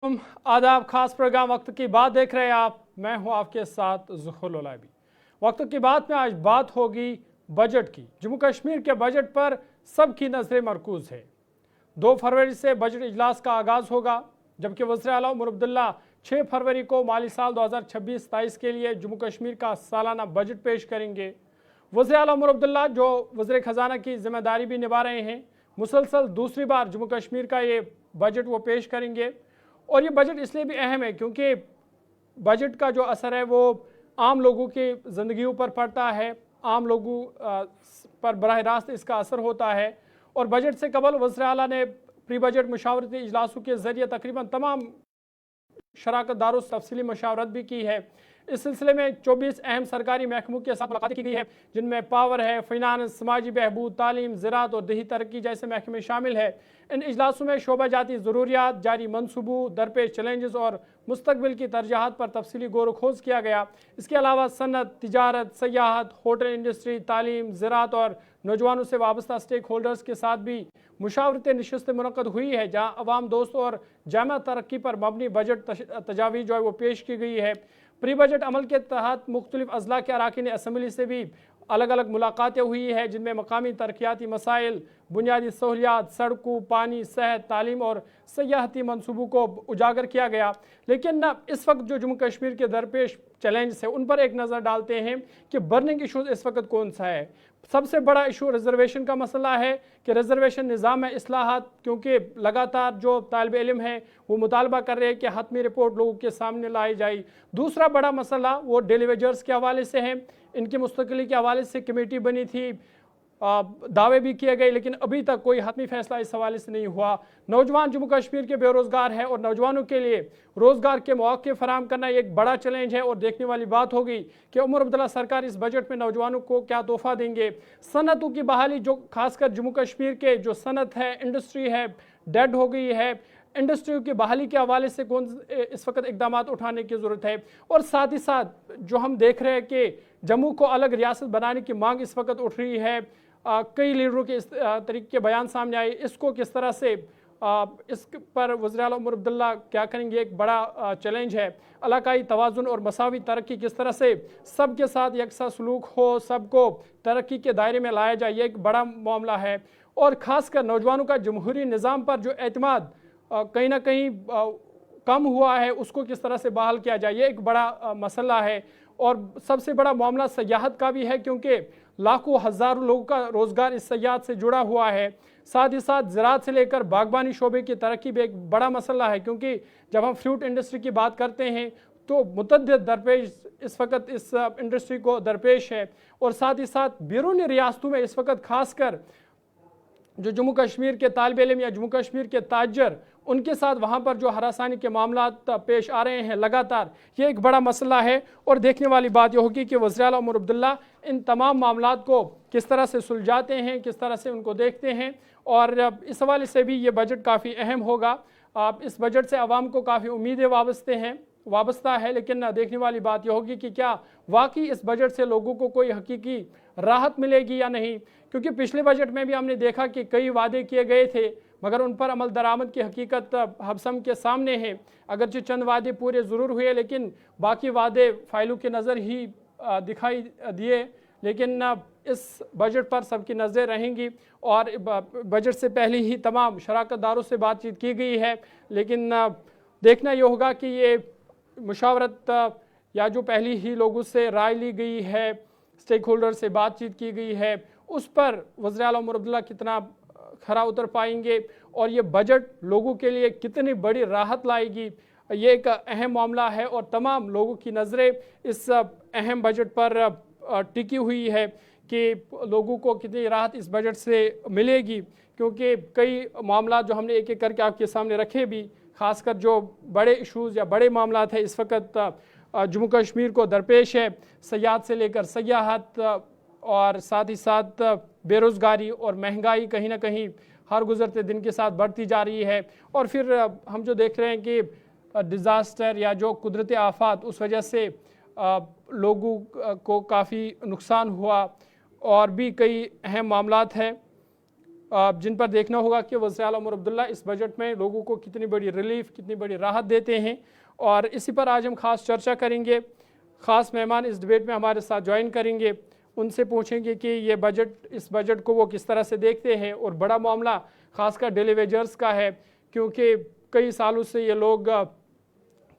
आदाब। खास प्रोग्राम वक्त की बात देख रहे हैं आप। मैं हूं आपके साथ ज़ुहूर लुलाइबी। वक्त की बात में आज बात होगी बजट की। जम्मू कश्मीर के बजट पर सबकी नज़रें मरकूज़ है। 2 फरवरी से बजट इजलास का आगाज़ होगा, जबकि वज़ीर आला उमर अब्दुल्ला 6 फरवरी को माली साल 2026-27 के लिए जम्मू कश्मीर का सालाना बजट पेश करेंगे। वज़ीर आला उमर अब्दुल्ला जो वज़ीर ख़जाना की जिम्मेदारी भी निभा रहे हैं, मुसलसल दूसरी बार जम्मू कश्मीर का ये बजट वो पेश करेंगे। और ये बजट इसलिए भी अहम है क्योंकि बजट का जो असर है वो आम लोगों की ज़िंदगियों पर पड़ता है, आम लोगों पर बराह रास्त इसका असर होता है। और बजट से कबल वज़ीर आला ने प्री बजट मुशावरती इजलासों के ज़रिए तकरीबन तमाम शराकतदारों से तफसीली मशावरत भी की है। इस सिलसिले में 24 अहम सरकारी महकमों के साथ मुलाकात की गई है, जिनमें पावर है, फाइनेंस, समाजी बहबूद, तालीम, ज़राअत और दही तरक्की जैसे महकमे शामिल है। इन इजलासों में शोबा जाती ज़रूरियात, जारी मनसूबों, दरपेश चैलेंजेस और मुस्तकबिल की तरजीहात पर तफसीली गौर खोज किया गया। इसके अलावा सनत, तिजारत, सयाहत, होटल इंडस्ट्री, तालीम, ज़राअत और नौजवानों से वाबस्ता स्टेक होल्डर्स के साथ भी मुशावरती नशिस्तें मुनक़द हुई है, जहाँ अवाम दोस्त और जामा तरक्की पर मबनी बजट तजावीज़ जो है वो पेश की गई है। प्री बजट अमल के तहत मुख्तलिफ अजला के अराकीन असम्बली से भी अलग अलग मुलाकातें हुई है, जिनमें मकामी तरक्याती मसाइल, बुनियादी सहूलियात, सड़कों, पानी, सेहत, तालीम और सयाहती मनसूबों को उजागर किया गया। लेकिन इस वक्त जो जम्मू कश्मीर के दरपेश चैलेंज है उन पर एक नज़र डालते हैं कि बर्निंग इशूज़ इस वक्त कौन सा है। सबसे बड़ा इशू रिजर्वेशन का मसला है कि रिजर्वेशन निज़ाम में इस्लाहात, क्योंकि लगातार जो तालिब इल्म है वो मुतालबा कर रहे हैं कि हतमी रिपोर्ट लोगों के सामने लाई जाए। दूसरा बड़ा मसला वो डेली वेजर्स के हवाले से है। इनकी मुस्तकिली के हवाले से कमेटी बनी थी, दावे भी किए गए, लेकिन अभी तक कोई हतमी फैसला इस हवाले से नहीं हुआ। नौजवान जम्मू कश्मीर के बेरोज़गार है और नौजवानों के लिए रोज़गार के मौके फराहम करना एक बड़ा चैलेंज है। और देखने वाली बात होगी कि उमर अब्दुल्ला सरकार इस बजट में नौजवानों को क्या तोहफा देंगे। सनतों की बहाली, जो खासकर जम्मू कश्मीर के जो सनत है, इंडस्ट्री है, डेड हो गई है, इंडस्ट्री की बहाली के हवाले से कौन इस वक्त इकदाम उठाने की ज़रूरत है। और साथ ही साथ जो हम देख रहे हैं कि जम्मू को अलग रियासत बनाने की मांग इस वक्त उठ रही है। कई लीडरों के इस तरीके के बयान सामने आए। इसको किस तरह से इस पर वज़ीर आला उमर अब्दुल्ला क्या करेंगे, एक बड़ा चैलेंज है। इलाकाई तवाज़ुन और मसावी तरक्की, किस तरह से सबके साथ यकसा सलूक हो, सबको तरक्की के दायरे में लाया जाए, ये एक बड़ा मामला है। और ख़ासकर नौजवानों का जमहूरी निज़ाम पर जो एतमाद कहीं ना कहीं कम हुआ है, उसको किस तरह से बहाल किया जाए, ये एक बड़ा मसला है। और सबसे बड़ा मामला सयाहत का भी है, क्योंकि लाखों हज़ारों लोगों का रोज़गार इस सयाहत से जुड़ा हुआ है। साथ ही साथ ज़राअत से लेकर बागबानी शोबे की तरक्की भी एक बड़ा मसला है, क्योंकि जब हम फ्रूट इंडस्ट्री की बात करते हैं तो मुतअद्दिद दरपेश इस वक्त इस इंडस्ट्री को दरपेश है। और साथ ही साथ बैरूनी रियासतों में इस वक्त खासकर जो जम्मू कश्मीर के तालिब इल्म या जम्मू कश्मीर के ताजर, उनके साथ वहाँ पर जो हरासानी के मामला पेश आ रहे हैं लगातार, ये एक बड़ा मसला है। और देखने वाली बात यह होगी कि वज़ीर आला उमर अब्दुल्ला इन तमाम मामलात को किस तरह से सुलझाते हैं, किस तरह से उनको देखते हैं। और इस हवाले से भी ये बजट काफ़ी अहम होगा। इस बजट से आवाम को काफ़ी उम्मीदें वाबस्ता है, लेकिन देखने वाली बात यह होगी कि क्या वाकई इस बजट से लोगों को कोई हकीकी राहत मिलेगी या नहीं। क्योंकि पिछले बजट में भी हमने देखा कि कई वादे किए गए थे, मगर उन पर अमल दरामद की हकीकत हम के सामने है। अगरचे चंद वादे पूरे ज़रूर हुए, लेकिन बाकी वादे फाइलों के नज़र ही दिखाई दिए। लेकिन इस बजट पर सबकी नज़रें रहेंगी। और बजट से पहले ही तमाम शराकतदारों से बातचीत की गई है, लेकिन देखना ये होगा कि ये मुशावरत या जो पहली ही लोगों से राय ली गई है, स्टेक होल्डर से बातचीत की गई है, उस पर वज़ीर आला उमर अब्दुल्ला कितना खरा उतर पाएंगे और ये बजट लोगों के लिए कितनी बड़ी राहत लाएगी, ये एक अहम मामला है। और तमाम लोगों की नज़रें इस अहम बजट पर टिकी हुई है कि लोगों को कितनी राहत इस बजट से मिलेगी। क्योंकि कई मामला जो हमने एक एक करके आपके सामने रखे भी, ख़ासकर जो बड़े इशूज़ या बड़े मामला है इस वक्त जम्मू कश्मीर को दरपेश है, सयाहत से लेकर सयाहत और साथ ही साथ बेरोज़गारी और महंगाई कहीं ना कहीं हर गुज़रते दिन के साथ बढ़ती जा रही है। और फिर हम जो देख रहे हैं कि डिज़ास्टर या जो कुदरती आफात, उस वजह से लोगों को काफ़ी नुकसान हुआ और भी कई अहम मामलात हैं। जिन पर देखना होगा कि वज़ीर आला उमर अब्दुल्ला इस बजट में लोगों को कितनी बड़ी रिलीफ, कितनी बड़ी राहत देते हैं, और इसी पर आज हम खास चर्चा करेंगे। ख़ास मेहमान इस डिबेट में हमारे साथ ज्वाइन करेंगे, उनसे पूछेंगे कि ये बजट, इस बजट को वो किस तरह से देखते हैं। और बड़ा मामला खासकर डेली वेजर्स का है, क्योंकि कई सालों से ये लोग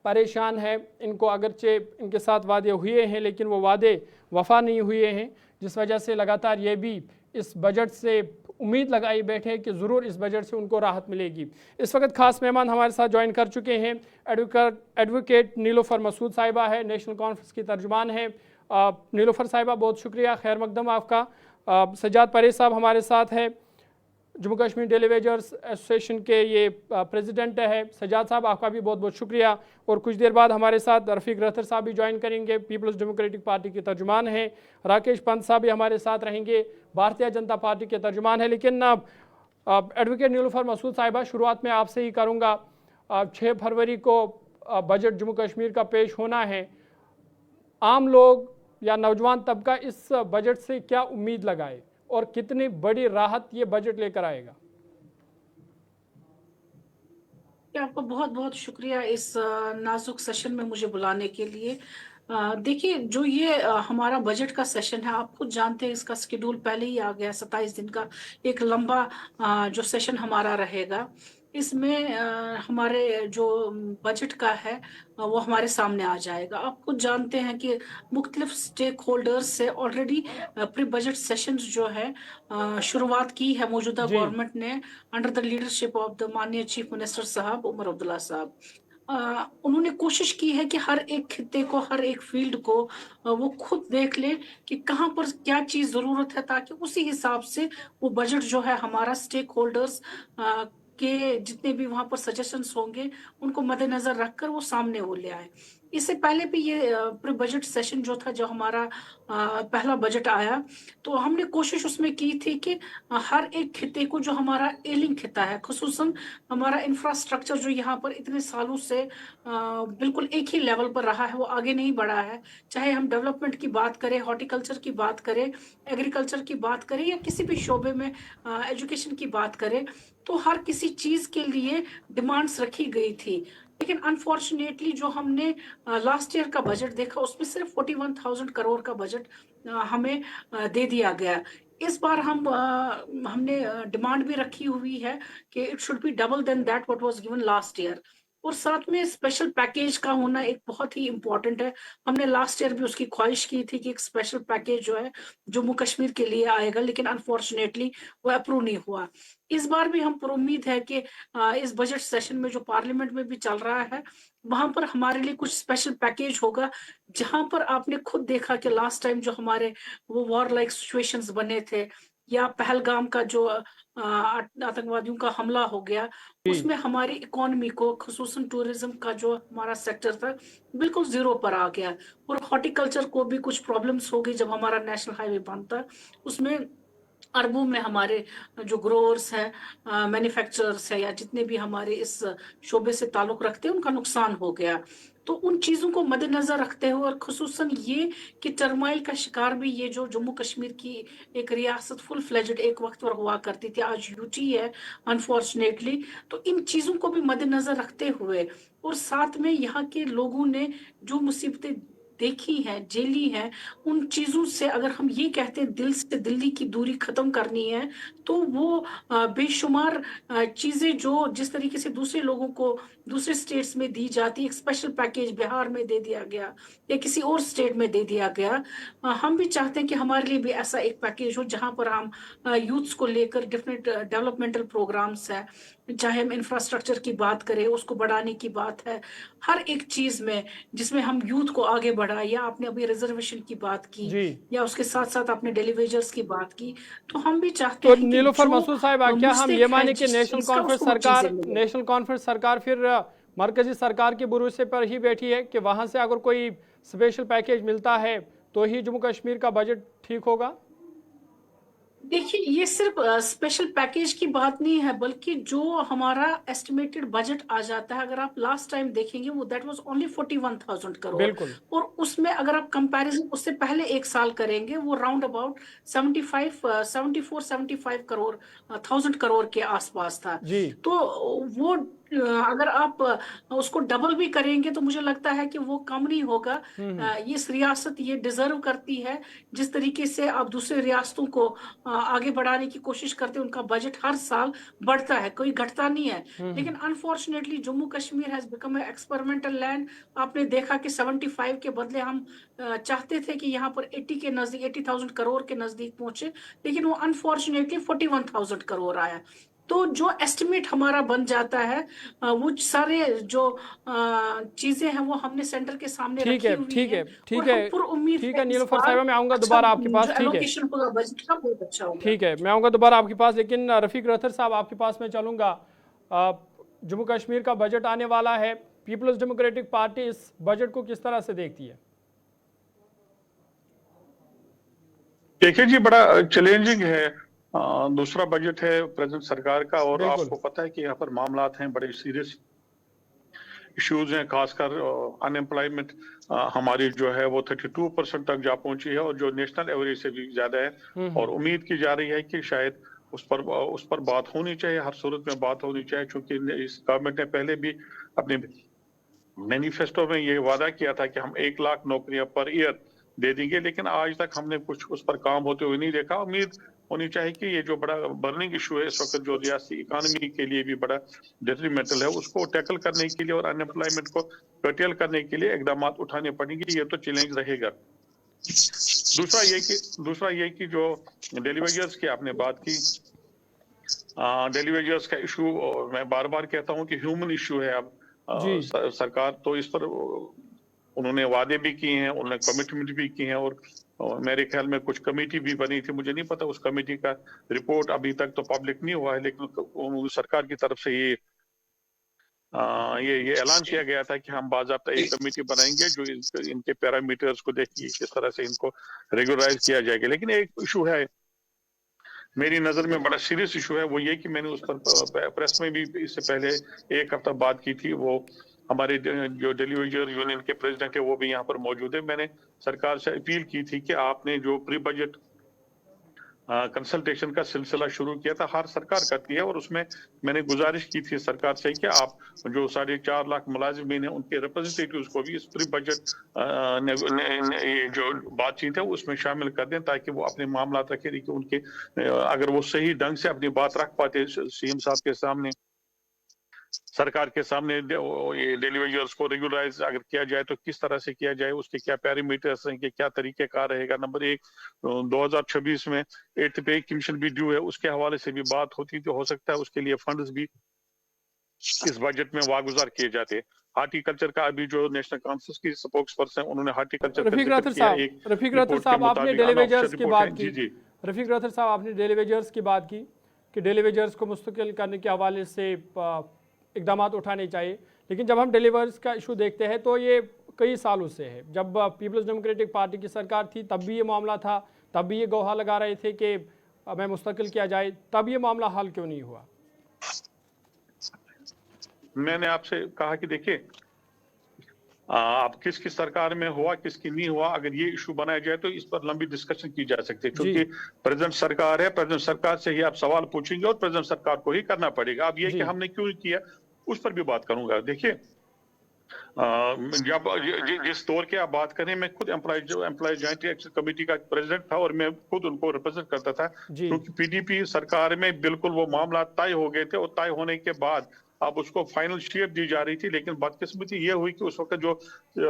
परेशान हैं। इनको अगरचे इनके साथ वादे हुए हैं, लेकिन वो वादे वफा नहीं हुए हैं, जिस वजह से लगातार ये भी इस बजट से उम्मीद लगाई बैठे कि ज़रूर इस बजट से उनको राहत मिलेगी। इस वक्त खास मेहमान हमारे साथ ज्वाइन कर चुके हैं। एडवोकेट नीलोफर मसूद साहिबा है, नेशनल कॉन्फ्रेंस की तर्जुमान है। नीलोफर साहिबा बहुत शुक्रिया, खैर मकदम आपका। सज्जाद परेज साहब हमारे साथ है, Jammu Kashmir daily wagers association के ये प्रेसिडेंट है। सज्जाद साहब आपका भी बहुत बहुत शुक्रिया। और कुछ देर बाद हमारे साथ रफ़ीक रथर साहब भी ज्वाइन करेंगे, पीपल्स डेमोक्रेटिक पार्टी के तर्जुमान हैं। राकेश पंत साहब भी हमारे साथ रहेंगे, भारतीय जनता पार्टी के तर्जुमान है। लेकिन एडवोकेट नीलोफर मसूद साहिबा, शुरुआत में आपसे ही करूँगा। 6 फरवरी को बजट जम्मू कश्मीर का पेश होना है। आम लोग या नौजवान तबका इस बजट से क्या उम्मीद लगाए और कितनी बड़ी राहत ये बजट लेकर आएगा? आपका बहुत बहुत शुक्रिया इस नाजुक सेशन में मुझे बुलाने के लिए। देखिए, जो ये हमारा बजट का सेशन है, आप खुद जानते हैं इसका शेड्यूल पहले ही आ गया। 27 दिन का एक लंबा जो सेशन हमारा रहेगा, इसमें हमारे जो बजट का है वो हमारे सामने आ जाएगा। आप खुद जानते हैं कि मुख्तलिफ स्टेक होल्डर्स से ऑलरेडी प्री बजट सेशंस जो है शुरुआत की है मौजूदा जी। गवर्नमेंट ने, under the leadership of the माननीय चीफ मिनिस्टर साहब उमर अब्दुल्ला साहब। उन्होंने कोशिश की है कि हर एक खित्ते को, हर एक फील्ड को वो खुद देख ले कि कहाँ पर क्या चीज जरूरत है, ताकि उसी हिसाब से वो बजट जो है हमारा स्टेक होल्डर्स के जितने भी वहां पर सजेशंस होंगे उनको मद्देनजर रखकर वो सामने वो ले आए। इससे पहले भी ये प्री बजट सेशन जो था, जो हमारा पहला बजट आया, तो हमने कोशिश उसमें की थी कि हर एक खित्ते को, जो हमारा एलिंग खिता है, खुसूसन हमारा इंफ्रास्ट्रक्चर जो यहाँ पर इतने सालों से बिल्कुल एक ही लेवल पर रहा है, वो आगे नहीं बढ़ा है। चाहे हम डेवलपमेंट की बात करें, हॉर्टिकल्चर की बात करें, एग्रीकल्चर की बात करें, या किसी भी शोबे में एजुकेशन की बात करें, तो हर किसी चीज के लिए डिमांड्स रखी गई थी। लेकिन अनफॉर्चुनेटली जो हमने लास्ट ईयर का बजट देखा, उसमें सिर्फ 41,000 करोड़ का बजट हमें दे दिया गया। इस बार हमने डिमांड भी रखी हुई है कि it should be double than that what was given last year. और साथ में स्पेशल पैकेज का होना एक बहुत ही इंपॉर्टेंट है। हमने लास्ट ईयर भी उसकी ख्वाहिश की थी कि एक स्पेशल पैकेज जो है जम्मू कश्मीर के लिए आएगा, लेकिन अनफॉर्चुनेटली वो अप्रूव नहीं हुआ। इस बार भी हम पर उम्मीद है कि इस बजट सेशन में जो पार्लियामेंट में भी चल रहा है, वहां पर हमारे लिए कुछ स्पेशल पैकेज होगा, जहां पर आपने खुद देखा कि लास्ट टाइम जो हमारे वो वॉर लाइक सिचुएशंस बने थे, या पहलगाम का जो आतंकवादियों का हमला हो गया, उसमें हमारी इकोनॉमी को, खुसूसन टूरिज्म का जो हमारा सेक्टर था, बिल्कुल जीरो पर आ गया। और हॉर्टिकल्चर को भी कुछ प्रॉब्लम्स हो गई जब हमारा नेशनल हाईवे बंद था। उसमें अरबों में हमारे जो ग्रोअर्स हैं, मैन्युफैक्चरर्स है, या जितने भी हमारे इस शोबे से ताल्लुक रखते हैं, उनका नुकसान हो गया। तो उन चीजों को मद्देनजर रखते हुए, और खुसूसन ये कि टर्माइल का शिकार भी ये जो जम्मू कश्मीर की एक रियासत फुल फ्लेजेड एक वक्त पर हुआ करती थी, आज यूटी है अनफॉर्चुनेटली। तो इन चीजों को भी मद्देनजर रखते हुए, और साथ में यहाँ के लोगों ने जो मुसीबतें देखी है, झेली है, उन चीजों से अगर हम ये कहते हैं दिल से दिल्ली की दूरी खत्म करनी है, तो वो बेशुमार चीजें जो जिस तरीके से दूसरे लोगों को दूसरे स्टेट्स में दी जाती, एक स्पेशल पैकेज बिहार में दे दिया गया या किसी और स्टेट में दे दिया गया, हम भी चाहते हैं कि हमारे लिए भी ऐसा एक पैकेज हो जहां पर हम यूथ्स को लेकर डिफरेंट डेवलपमेंटल प्रोग्राम्स है, चाहे हम इंफ्रास्ट्रक्चर की बात करें, उसको बढ़ाने की बात है, हर एक चीज में जिसमें हम यूथ को आगे बढ़ाए। या आपने अभी रिजर्वेशन की बात की, या उसके साथ साथ आपने डेली वेजर्स की बात की, तो हम भी चाहते तो हैं कि नीलोफर मसूद साहिब, क्या हम ये माने कि नेशनल कॉन्फ्रेंस सरकार फिर मरकजी सरकार के भरोसे पर ही बैठी है कि वहां से अगर कोई स्पेशल पैकेज मिलता है तो ही जम्मू कश्मीर का बजट ठीक होगा? देखिए, ये सिर्फ स्पेशल पैकेज की बात नहीं है, बल्कि जो हमारा एस्टिमेटेड बजट आ जाता है, अगर आप लास्ट टाइम देखेंगे, वो दैट वाज ओनली 41,000 करोड़। बिल्कुल। और उसमें अगर आप कंपैरिजन उससे पहले एक साल करेंगे, वो राउंड अबाउट 74-75 करोड़, 1,000 करोड़ के आसपास था। जी। तो वो अगर आप उसको डबल भी करेंगे, तो मुझे लगता है कि वो कम नहीं होगा। ये रियासत ये डिजर्व करती है। जिस तरीके से आप दूसरे रियासतों को आगे बढ़ाने की कोशिश करते हैं, उनका बजट हर साल बढ़ता है, कोई घटता नहीं है। लेकिन unfortunately Jammu Kashmir has become a experimental land. आपने देखा कि 75 के बदले हम चाहते थे कि यहाँ पर 80 के नजदीक, 80,000 करोड़ के नजदीक पहुंचे, लेकिन वो अनफॉर्चुनेटली 41,000 करोड़ आया। तो जो एस्टिमेट हमारा बन जाता है, वो सारे जो चीजें हैं, वो हमने सेंटर के सामने ठीक रखी है, हुई ठीक है। है, ठीक और है, हम पुर उम्मीद ठीक है है इस नीलोफर बार साहिबा, मैं आऊँगा अच्छा दोबारा आपके पास। जो ठीक है, एलोकेशन होगा बजट का, बहुत अच्छा होगा। ठीक है, मैं आऊँगा दोबारा आपके पास, लेकिन रफ़ीक रथर साहब आपके पास मैं चलूँगा। जम्मू कश्मीर का बजट आने वाला है, पीपल्स डेमोक्रेटिक पार्टी इस बजट को किस तरह से देखती है? देखिए जी, बड़ा चैलेंजिंग है। दूसरा बजट है प्रेजेंट सरकार का, और बिल्कुल। आपको पता है कि यहाँ पर मामलात हैं, बड़े सीरियस इश्यूज हैं, खासकर अनएम्प्लॉयमेंट हमारी जो है वो 32% तक जा पहुंची है, और जो नेशनल एवरेज से भी ज्यादा है। और उम्मीद की जा रही है कि शायद उस पर बात होनी चाहिए, हर सूरत में बात होनी चाहिए, क्योंकि इस गवर्नमेंट ने पहले भी अपने मैनिफेस्टो में ये वादा किया था कि हम 1 लाख नौकरियां पर ईयर दे देंगे, लेकिन आज तक हमने कुछ उस पर काम होते हुए नहीं देखा। उम्मीद होनी चाहिए कि ये जो बड़ा बर्निंग इशू है इस वक्त, जो रियासती इकोनॉमी के लिए भी बड़ा डेट्रीमेंटल है, उसको टैकल करने के लिए और अनएम्प्लॉयमेंट को कर्टेल करने के लिए इकदाम उठाने पड़ेंगे। ये तो चैलेंज रहेगा। दूसरा ये कि जो डेली वेजर्स की आपने बात की, डेली वेजर्स का इशू, मैं बार बार कहता हूं कि ह्यूमन इशू है। अब जी। सरकार तो इस पर उन्होंने वादे भी किए हैं, उन्होंने कमिटमेंट भी की हैं, और मेरे ख्याल में कुछ कमेटी भी बनी थी, मुझे नहीं पता उस कमेटी का रिपोर्ट अभी तक तो पब्लिक नहीं हुआ है, लेकिन सरकार की तरफ से ये ऐलान किया गया था कि हम बाज़ाब्ता एक कमेटी बनाएंगे जो इनके पैरामीटर्स को देखिए किस तरह से इनको रेगुलराइज किया जाएगा। लेकिन एक इशू है मेरी नजर में, बड़ा सीरियस इशू है, वो ये कि मैंने उस पर प्रेस में भी इससे पहले 1 हफ्ता बात की थी। वो हमारे जो डेली वेजर यूनियन के प्रेसिडेंट है वो भी यहाँ पर मौजूद है। मैंने सरकार से अपील की थी कि आपने जो प्री बजट कंसल्टेशन का सिलसिला शुरू किया था, हर सरकार करती है, और उसमें मैंने गुजारिश की थी सरकार से कि आप जो 4.5 लाख मुलाजिमीन हैं उनके रिप्रेजेंटेटिव्स को भी इस प्री बजट जो बातचीत है उसमें शामिल कर दें, ताकि वो अपने मामला रखें कि उनके अगर वो सही ढंग से अपनी बात रख पाते सीएम साहब के सामने, सरकार के सामने, ये डेली वेजर्स को रेगुलराइज अगर किया जाए तो किस तरह से किया जाए, उसके क्या पैरामीटर्स हैं, कि क्या तरीकेकार रहेगा। नंबर एक, 2026 में 8th पे कमीशन भी ड्यू है, उसके हवाले से भी बात होती, तो हो सकता है उसके लिए फंड्स भी इस बजट में वागुजार किए जाते। हार्टिकल्चर का अभी जो नेशनल काउंसिल की स्पोक्स पर्सन उन्होंने हार्टिकल्चर का रफ़ीक जिक्र रथर किया साहब, एक रफ़ीक रथर रिपोर्ट के साहब, आपने मुताबिक, डेली अनऑफिशियल वेजर्स की रिपोर्ट है। बात जी की। जी रफ़ीक रथर साहब, आपने डेली वेजर्स की बात की कि डेली वेजर्स को मुस्तकिल करने के हवाले से इकदाम उठाने चाहिए, लेकिन जब हम डेली वेजर्स का इशू देखते हैं तो ये कई सालों से है। जब पीपल्स डेमोक्रेटिक पार्टी की सरकार थी तब भी ये मामला था, तब भी ये गौहा लगा रहे थे कि हमें मुस्तकिल किया जाए, तब ये मामला हल क्यों नहीं हुआ? मैंने आपसे कहा कि देखिए, आप किसकी सरकार में हुआ, किसकी नहीं हुआ, अगर ये इशू बनाया जाए तो इस पर लंबी डिस्कशन की जा सकती है, जी। क्योंकि प्रेजेंट सरकार है, प्रेजेंट सरकार से ही आप सवाल पूछेंगे और प्रेजेंट सरकार को ही करना पड़ेगा। अब ये कि जी। हमने क्यों किया, उस पर भी बात करूंगा। देखिए, जब जिस दौर की आप बात करें, मैं खुद एम्प्लॉय जॉइंट एक्शन कमेटी का प्रेसिडेंट था, और मैं खुद उनको रिप्रेजेंट करता था, जी। क्योंकि पीडीपी सरकार में बिल्कुल वो मामला तय हो गए थे, और तय होने के बाद अब उसको फाइनल शेप दी जा रही थी। लेकिन बदकिस्मती ये हुई कि उस वक्त जो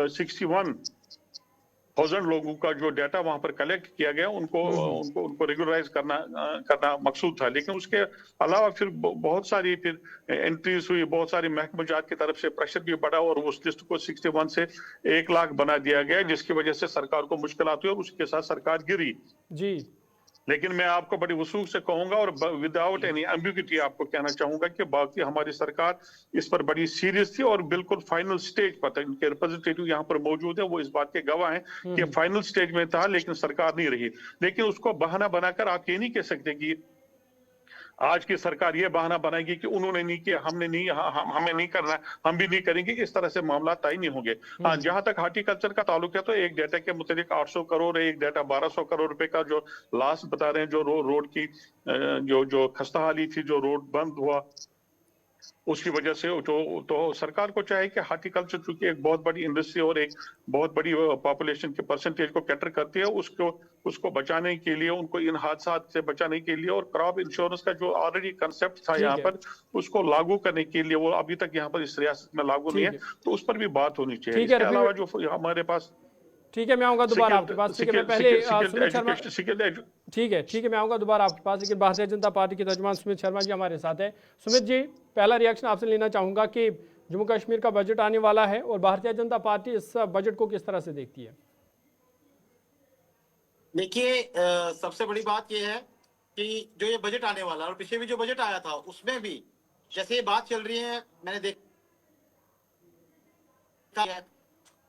61,000 लोगों का जो डाटा वहां पर कलेक्ट किया गया, उनको रेगुलराइज करना मकसूद था, लेकिन उसके अलावा फिर बहुत सारी फिर एंट्रीज हुई, बहुत सारी महकमा जात की तरफ से प्रेशर भी बढ़ा, और उस लिस्ट को 61 से 1 लाख बना दिया गया, जिसकी वजह से सरकार को मुश्किल हुई और उसके साथ सरकार गिरी। जी। लेकिन मैं आपको बड़ी वसूख से कहूंगा और विदाउट एनी एम्बिग्यूटी आपको कहना चाहूंगा कि बाकी हमारी सरकार इस पर बड़ी सीरियस थी और बिल्कुल फाइनल स्टेज पर था। इनके रिप्रेजेंटेटिव यहाँ पर मौजूद है, वो इस बात के गवाह हैं कि फाइनल स्टेज में था लेकिन सरकार नहीं रही। लेकिन उसको बहाना बनाकर आप ये नहीं कह सकते कि आज की सरकार ये बहाना बनाएगी कि उन्होंने नहीं किया, हमने नहीं, हमें नहीं करना, हम भी नहीं करेंगे। इस तरह से मामला तय नहीं होंगे। हाँ, जहां तक हार्टिकल्चर का ताल्लुक है तो एक डेटा के मुताबिक 800 करोड़, एक डेटा 1200 करोड़ रुपए का जो लास्ट बता रहे हैं, जो रोड की जो खस्ताहाली थी, जो रोड बंद हुआ उसकी वजह से तो सरकार को चाहे कि हार्टिकल्चर चूंकि एक बहुत बड़ी इंडस्ट्री और एक बहुत बड़ी पॉपुलेशन के परसेंटेज को कैटर करती है, उसको बचाने के लिए, उनको इन हादसात से बचाने के लिए और क्रॉप इंश्योरेंस का जो ऑलरेडी कंसेप्ट था यहाँ पर, उसको लागू करने के लिए, वो अभी तक यहाँ पर इस रियासत में लागू नहीं है, तो उस पर भी बात होनी चाहिए। इसके अलावा जो हमारे पास, ठीक है, मैं आऊंगा दोबारा आपके पास। ठीक है, मैं पहले सुमित शर्मा, ठीक है, मैं आऊंगा दोबारा आपके पास, लेकिन भारतीय जनता पार्टी के तर्जुमान सुमित शर्मा जी हमारे साथ हैं। सुमित जी, पहला रिएक्शन आपसे लेना चाहूंगा कि जम्मू कश्मीर का बजट आने वाला है और भारतीय जनता पार्टी इस बजट को किस तरह से देखती है? देखिए, सबसे बड़ी बात यह है कि जो ये बजट आने वाला और पिछले भी जो बजट आया था उसमें भी जैसे ये बात चल रही है, मैंने देखा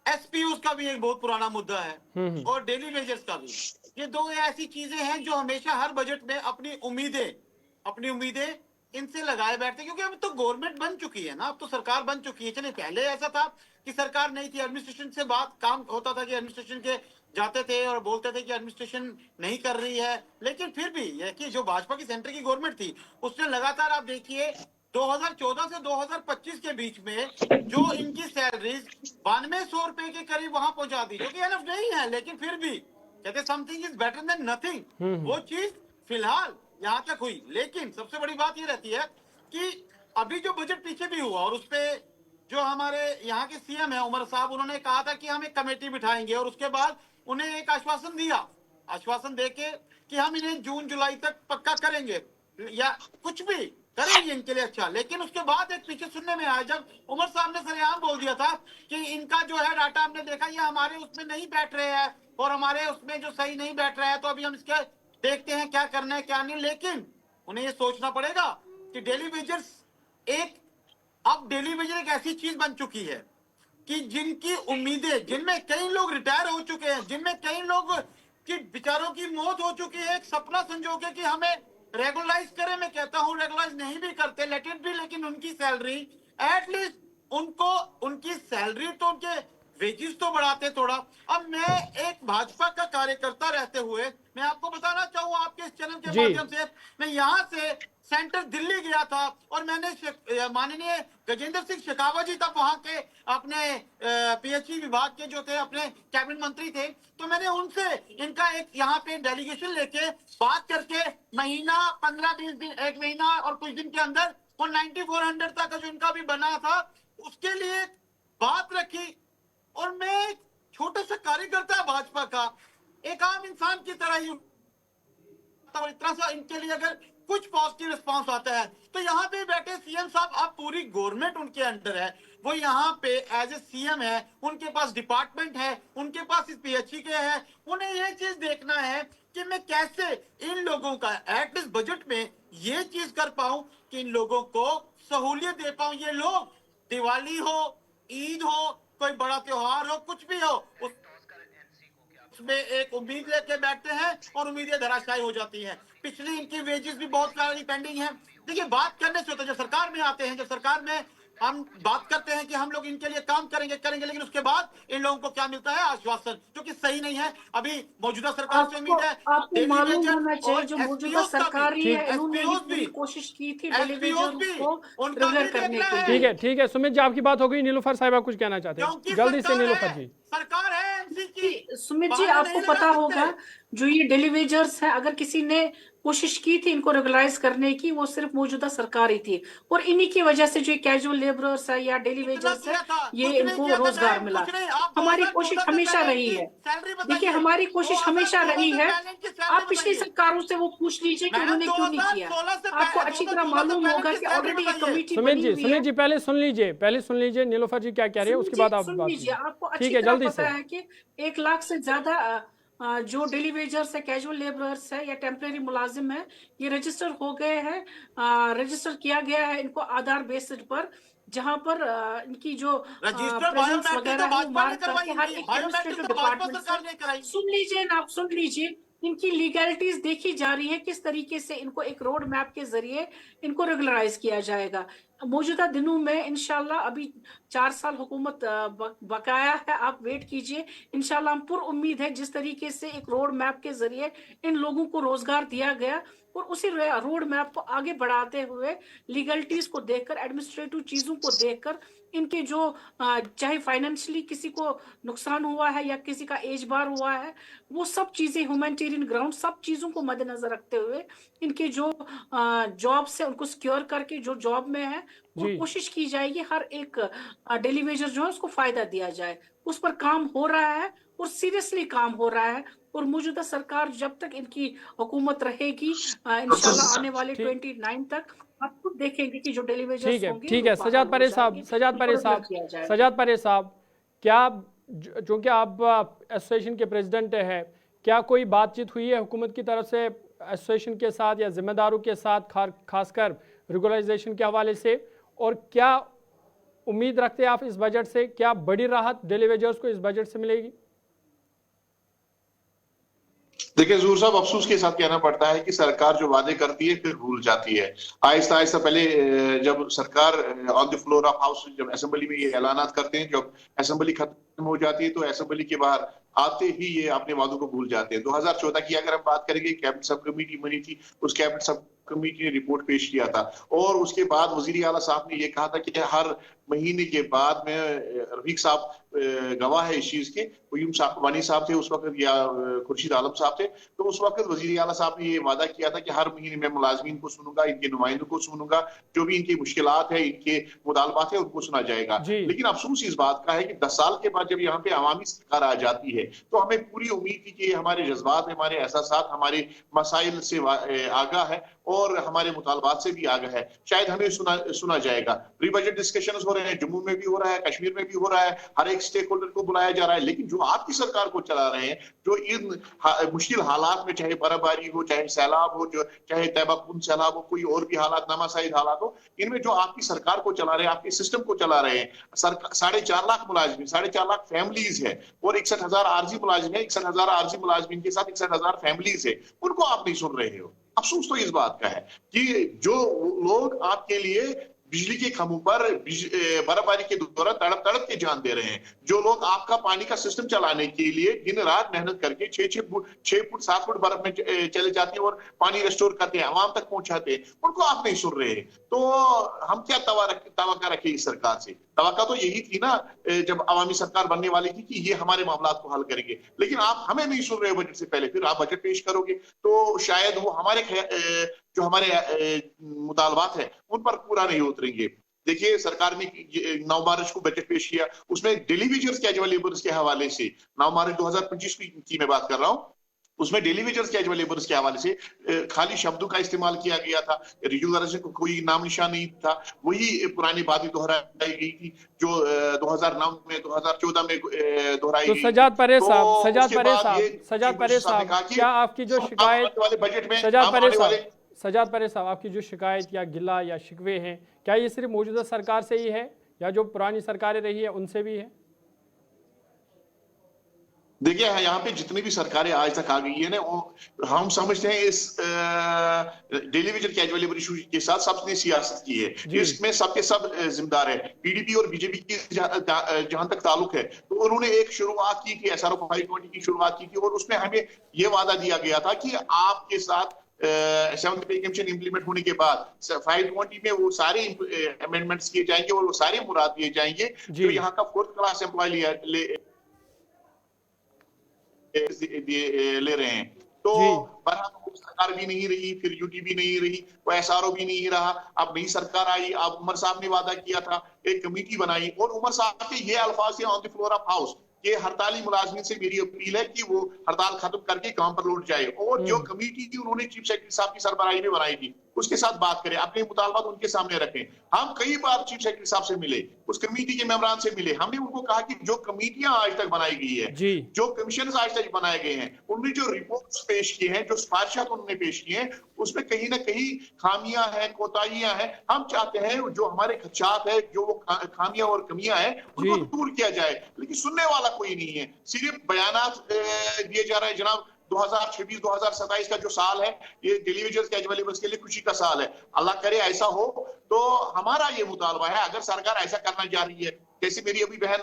एसपीयूज का भी एक बहुत पुराना मुद्दा है और डेली वेजेस का भी। ये दो ऐसी चीजें हैं जो हमेशा हर बजट में अपनी उम्मीदें इनसे लगाए बैठते, क्योंकि अब तो गवर्नमेंट बन चुकी है ना, अब तो सरकार बन चुकी है। चलिए, पहले ऐसा था कि सरकार नहीं थी, एडमिनिस्ट्रेशन से बात काम होता था कि एडमिनिस्ट्रेशन के जाते थे और बोलते थे कि एडमिनिस्ट्रेशन नहीं कर रही है, लेकिन फिर भी ये कि जो भाजपा की सेंटर की गवर्नमेंट थी उसने लगातार, आप देखिए 2014 से 2025 के बीच में जो इनकी सैलरीज 9200 रुपए के करीब वहां पहुंचा दी, जो कि एनफ नहीं है, लेकिन फिर भी कहते something is better than nothing. वो चीज फिलहाल यहां तक हुई। लेकिन सबसे बड़ी बात ये रहती है कि अभी जो बजट पीछे भी हुआ और उसपे जो हमारे यहाँ के सीएम है उमर साहब, उन्होंने कहा था कि हम एक कमेटी बिठाएंगे और उसके बाद उन्हें एक आश्वासन देके कि हम इन्हें जून जुलाई तक पक्का करेंगे या कुछ भी करेंगे इनके लिए अच्छा। लेकिन उसके बाद एक पीछे सुनने में आया जब उमर साहब ने सरेआम बोल दिया था कि इनका जो है डाटा हमने देखा, ये हमारे उसमें नहीं बैठ रहे हैं और हमारे उसमें जो सही नहीं बैठ रहा है, तो अभी हम इसके देखते हैं क्या करना है क्या नहीं। लेकिन उन्हें ये सोचना पड़ेगा कि डेली वेजर्स अब डेली वेजर एक ऐसी चीज बन चुकी है कि जिनकी उम्मीदें, जिनमें कई लोग रिटायर हो चुके हैं, जिनमें कई लोग की बेचारों की मौत हो चुकी है, एक सपना संजो के कि हमें रेगुलराइज करें। मैं कहता हूं रेगुलराइज नहीं भी करते, लेट इट बी, लेकिन उनकी सैलरी एटलीस्ट उनको उनकी सैलरी तो उनके वेजेस तो बढ़ाते थोड़ा। अब मैं एक भाजपा का कार्यकर्ता रहते हुए मैं आपको बताना चाहूँ आपके इस चैनल के माध्यम से, मैं यहाँ से सेंटर दिल्ली गया था और मैंने माननीय गजेंद्र सिंह शेखावत जी तक वहां के अपने पीएचई विभाग के जो थे, अपने कैबिनेट मंत्री थे, तो मैंने उनसे इनका एक यहाँ पे डेलीगेशन लेके बात करके महीना 15-20 दिन, एक महीना और कुछ दिन के अंदर वो 9400 तक जो इनका भी बना था उसके लिए बात रखी। और मैं एक छोटा सा कार्यकर्ता भाजपा का, एक आम इंसान की तरह ही, तो इतना सा इनके लिए अगर कुछ पॉजिटिव रिस्पांस आता है तो यहाँ पे बैठे सीएम साहब, अब पूरी गवर्नमेंट उनके अंडर है, वो यहाँ पे एज ए सीएम है, उनके पास डिपार्टमेंट है, उनके पास इस पीएचई के है, उन्हें ये चीज देखना है कि मैं कैसे इन लोगों का एटलीस्ट बजट में ये चीज कर पाऊं कि इन लोगों को सहूलियत दे पाऊं। ये लोग दिवाली हो, ईद हो, कोई बड़ा त्योहार हो, कुछ भी हो, उसमें एक उम्मीद लेके बैठते हैं और उम्मीदें धराशायी हो जाती हैं। पिछली इनकी वेजेस भी बहुत सारी पेंडिंग है। देखिए, बात करने से होता है, जब सरकार में आते हैं, जब सरकार में हम बात करते हैं कि हम लोग इनके लिए काम करेंगे, लेकिन उसके बाद इन लोगों को क्या मिलता है? आश्वासन, जो कि सही नहीं है। अभी मौजूदा सरकार से उम्मीद है, आपको मालूम होना चाहिए जो मौजूदा सरकार ही है, उन्होंने ये पूरी कोशिश की थी डेलीवेजर को रेगुलर करने के लिए। ठीक है सुमित जी, आपकी बात हो गई। नीलूफर साहिबा कुछ कहना चाहते हैं, जल्दी से नीलूफर जी। सरकार है एमसी की। सुमित जी, आपको पता होगा जो ये डेलीवेजर्स है, अगर किसी ने कोशिश की थी इनको रेगुलराइज करने की, वो सिर्फ मौजूदा सरकार ही थी, और इन्हीं की वजह से जो कैजुअल लेबरर्स है या डेली वेजर्स है, ये इनको रोजगार मिला। हमारी कोशिश हमेशा रही है, देखिए हमारी कोशिश हमेशा रही है। आप पिछली सरकारों से वो पूछ लीजिए कि उन्होंने क्यों नहीं किया। आपको अच्छी तरह मालूम होगा कि ऑलरेडी एक कमेटी बनी हुई है। सुमित जी पहले सुन लीजिए नीलूफर जी क्या कह रहे हैं, उसके बाद आप बात कीजिए। आपको अच्छी तरह पता है कि 1 लाख से ज्यादा जो डेली वेजर्स है, कैजुअल लेबरर्स है या टेम्परेरी मुलाजिम है, ये रजिस्टर हो गए हैं, रजिस्टर किया गया है इनको आधार बेस्ड पर, जहां पर इनकी जो रजिस्टर प्रेजेंस बायोमेट्रिक वगैरह तो है वो भाजपा ने मार्क करवाई, करके हर एक बायोमेट्रिक एडमिनिस्ट्रेटिव तो भाजपा डिपार्टमेंट सरकार ने से कराई। सुन लीजिए ना, आप सुन लीजिए, इनकी लीगैलिटीज देखी जा रही है, किस तरीके से इनको एक रोड मैप के जरिए इनको रेगुलराइज किया जाएगा। मौजूदा दिनों में इंशाल्लाह, अभी 4 साल हुकूमत बकाया है, आप वेट कीजिए, इंशाल्लाह हम पुर उम्मीद है जिस तरीके से एक रोड मैप के जरिए इन लोगों को रोजगार दिया गया, और उसी रोड मैप को आगे बढ़ाते हुए लीगलिटीज को देखकर, एडमिनिस्ट्रेटिव चीजों को देखकर, इनके जो चाहे फाइनेंशियली किसी को नुकसान हुआ है या किसी का एज बार हुआ है, वो सब चीजें, ह्यूमैनिटेरियन ग्राउंड, सब चीजों को मद्देनजर रखते हुए इनके जो जॉब से उनको सिक्योर करके जो जॉब में है वो जी। कोशिश की जाएगी हर एक डेली वेजर जो है उसको फायदा दिया जाए। उस पर काम हो रहा है और सीरियसली काम हो रहा है, और मौजूदा सरकार जब तक इनकी हुकूमत रहेगी, इंशाल्लाह आने वाले ठीक। 29 तक आप खुद देखेंगे कि जो डेली वेजर्स ठीक है, होंगे ठीक वो है। बहाल सजाद हो परेश साहब, जाएंगे, सजाद परेश उनको साहब, किया जाएगा। सजाद परेश साहब, क्या चूंकि आप एसोसिएशन के प्रेसिडेंट है, क्या कोई बातचीत हुई है हुकूमत की तरफ से एसोसिएशन के साथ या जिम्मेदारों के साथ, खासकर रेगुलराइजेशन के हवाले से, और क्या उम्मीद रखते हैं आप इस बजट से? क्या बड़ी राहत डेली वेजर्स को इस बजट से मिलेगी? देखिए ज़हूर साहब, अफसोस के साथ कहना पड़ता है कि सरकार जो वादे करती है फिर भूल जाती है। आहिस्ता आहिस्ता पहले जब सरकार on the floor of house, जब असेंबली में ये ऐलानात करते हैं, जब असेंबली खत्म हो जाती है तो असेंबली के बाहर आते ही ये अपने वादों को भूल जाते हैं। 2014 की अगर हम बात करेंगे, कैबिनेट सब कमेटी बनी थी, उस कैबिनेट सब कमेटी ने रिपोर्ट पेश किया था, और उसके बाद वजीर आला साहब ने ये कहा था कि हर महीने के बाद में, रफीक साहब गवाह है इस चीज के, वानी साहब थे उस वक्त या खुर्शीद आलम साहब थे, तो उस वक्त वजीर आला साहब ने ये वादा किया था कि हर महीने मैं मुलाजमीन को सुनूंगा, इनके नुमाइंदों को सुनूंगा, जो भी इनकी मुश्किलात है, इनके मुतालबात है, उनको सुना जाएगा। लेकिन अफसोस इस बात का है कि 10 साल के बाद जब यहाँ पे अवामी सरकार आ जाती है तो हमें पूरी उम्मीद थी कि हमारे जज्बात, हमारे एहसासात, हमारे मसाइल से आगाह है और हमारे मुतालबात से भी आगाह है, शायद हमें सुना जाएगा। प्री बजट डिस्कशंस हो रहे हैं, जम्मू में भी हो रहा है, कश्मीर में भी हो रहा है, हर एक स्टेक होल्डर को बुलाया जा रहा है, लेकिन जो आपकी सरकार को चला रहे हैं, जो इन मुश्किल हालात में, चाहे बर्फबारी हो, चाहे सैलाब हो, जो चाहे तैबाकुन सैलाब हो, कोई और भी हालात, नामासाइद हालात हो, इनमें जो आपकी सरकार को चला रहे हैं, आपके सिस्टम को चला रहे हैं, 4.5 लाख मुलाजिम, 4.5 लाख फैमिलीज है, और 61,000 आरजी मुलाजिम है, 61,000 आरजी मुलाजिमीन के साथ 61,000 फैमिलीज है, उनको आप नहीं सुन रहे हो। अफसोस तो इस बात का है कि जो लोग आपके लिए बिजली के खंभों पर बर्फबारी के दौरान तड़प तड़प के जान दे रहे हैं, जो लोग आपका पानी का सिस्टम चलाने के लिए दिन रात मेहनत करके 6 फुट 7 फुट बर्फ में चले जाते हैं और पानी रिस्टोर करते हैं, आवाम तक पहुंचाते हैं, उनको आप नहीं सुन रहे। तो हम क्या तवक्का रखें इस सरकार से? तवक्का तो यही थी ना जब अवामी सरकार बनने वाली थी कि ये हमारे मामलात को हल करेंगे, लेकिन आप हमें नहीं सुन रहे हो बजट से पहले, फिर आप बजट पेश करोगे तो शायद वो हमारे जो हमारे मुतालबात है उन पर पूरा नहीं उतरेंगे। देखिए, सरकार ने 9 मार्च को बजट पेश किया, उसमें डेली वेजर्स कैजुअल लेबर्स के हवाले से 9 मार्च 2025 की मैं बात कर रहा हूँ, उसमें डेली वेजर्स कैजुअल लेबर्स के हवाले से खाली शब्दों का इस्तेमाल किया गया था, रेगुलराइजेशन को कोई नाम निशान नहीं था, वही पुरानी बातें दोहराई गई थी जो 2009 में 2014 में दोहराई गई। तो सजाद परेश साहब, क्या आपकी जो शिकायत वाले बजट में सजाद परेश साहब, आपकी जो शिकायत या गिला या शिकवे हैं, क्या ये सिर्फ मौजूदा सरकार से ही है या जो पुरानी सरकारें रही है उनसे भी है? देखिए, यहाँ पे जितनी भी सरकारें आज तक आ गई है ना, हम समझते हैं इस daily Vaser casual labour issue के साथ सबने सियासत की है, इसमें सबके सब जिम्मेदार है। पीडीपी और बीजेपी की जहां तक ताल्लुक है, तो उन्होंने एक शुरुआत की थी, SRO 520 की शुरुआत की थी, और उसमें हमें ये वादा दिया गया था कि आपके साथ 7th पे कमीशन इंप्लीमेंट होने के बाद 520 में वो सारे अमेंडमेंट्स किए जाएंगे और वो सारे मुराद दिए जाएंगे जो यहाँ का 4th क्लास एम्प्लॉय ले रहे हैं। तो सरकार भी नहीं रही, फिर यूटी भी नहीं रही, वो SRO भी नहीं रहा, अब नई सरकार आई, अब उमर साहब ने वादा किया था, एक कमेटी बनाई, और उमर साहब के ये अल्फाज थे on the floor of house कि हड़ताली मुलाजमीन से मेरी अपील है कि वो हड़ताल खत्म करके काम पर लौट जाए, और जो कमेटी थी उन्होंने चीफ सेक्रेटरी साहब की सरबराही में बनाई थी, उसके साथ बात करें, अपने मुतालबात उनके सामने रखें। हम कई बार चीफ सेक्रेटरी साहब से मिले, उस कमेटी के मेंबरान से मिले, हमने उनको कहा कि जो कमेटियां आज तक बनाई गई है, जो कमीशन आज तक बनाए गए हैं, उनमें जो रिपोर्ट्स पेश किए हैं, जो सिफारिशात उन्होंने पेश किए हैं, उसमें कहीं ना कहीं खामियां हैं, कोताहियां हैं। हम चाहते हैं जो हमारे खदशात है, जो वो खामियां और कमियां हैं, उनको दूर किया जाए, लेकिन सुनने वाला कोई नहीं है। सिर्फ बयानात दिए जा रहे हैं। जनाब 2026-2027 का जो साल है, ये टेलीविजन कैजुअल के लिए खुशी का साल है। अल्लाह करे ऐसा हो। तो हमारा ये मुतालबा है, अगर सरकार ऐसा करना जा रही है, जैसे मेरी अभी बहन